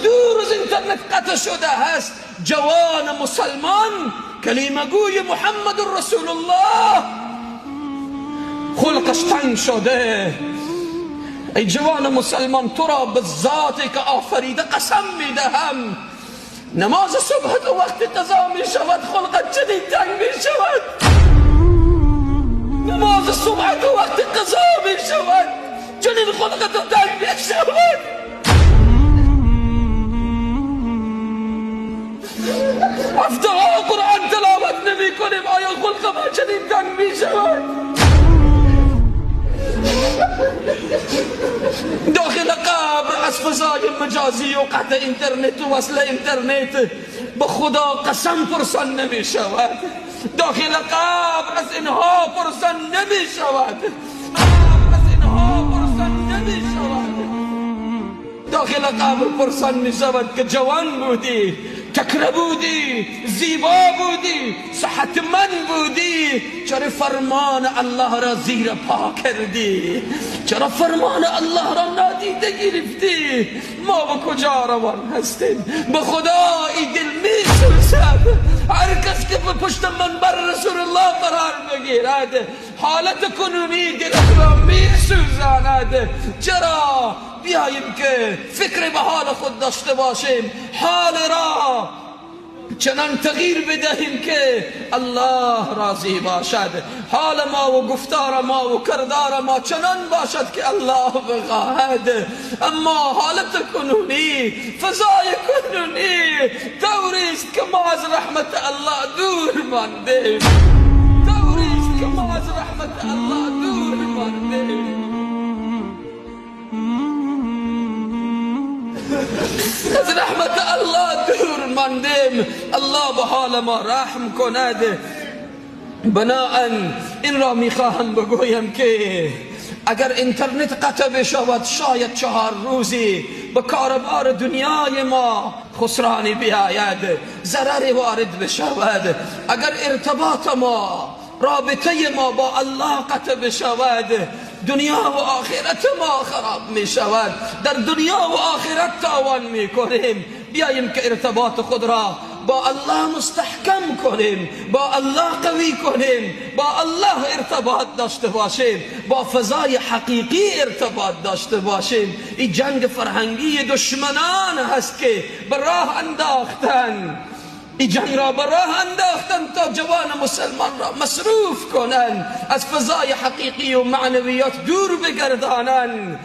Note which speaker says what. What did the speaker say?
Speaker 1: دور از اینترنت قطع شده هست. جوان مسلمان کلمه گوی محمد رسول الله خلقش تنگ شده. ای جوان مسلمان، تو را به ذاتی که آفریده قسم میدهم، نماز صبح تو وقتی قضا می شود خلقت چنین تنگ می شود. نماز صبح تو وقتی قضا می شود چنین خلقت تنگ می شود. هفته‌ها قرآن تلاوت نمی کنیم، آیا خلق ما چنین تنگ می شود؟ داخل قبر از فضای مجازی و قطع اینترنت و وصل اینترنت به خدا قسم پرسان نمی شود. داخل قبر از اینها پرسان نمی شود. از اینها پرسان نمی شود. داخل قبر پرسان می شود که جوان بودی، تکره بودی، زیبا بودی، صحتمند بودی، چرا فرمان الله را زیر پا کردی؟ چرا فرمان الله را نادیده گرفتی؟ ما به کجا روان هستیم؟ به خدا این دل می سوزد. هر کس که به پشت منبر رسول الله قرار بگیرد حالت کنونی دل را می سوزاند. چرا؟ بیاییم که فکر به حال خود داشته باشیم، حال را چنان تغییر بدهیم که الله راضی باشد. حال ما و گفتار ما و کردار ما چنان باشد که الله بخواهد. اما حالت کنونی، فضای کنونی دوری است که ما از رحمت الله دور ماندیم. دوری است که ما از رحمت الله دور ماندیم. از رحمت الله دور ماندیم. الله به حال ما رحم کند. بناهن این را میخواهم بگویم که اگر اینترنت قطع بشود شاید 4 روزی به کاروبار دنیای ما خسرانی بیاید، ضرری وارد بشود. اگر ارتباط ما، رابطه ما با الله قطع بشود دنیا و آخرت ما خراب می شود. در دنیا و آخرت تاوان می کنیم. بیاییم که ارتباط خود را با الله مستحکم کنیم، با الله قوی کنیم، با الله ارتباط داشته باشیم، با فضای حقیقی ارتباط داشته باشیم. این جنگ فرهنگی دشمنان هست که به راه انداختن، این جنگ را به راه انداختن تا جوان مسلمان را مصروف کنن، از فضای حقیقی و معنویات دور بگردانن.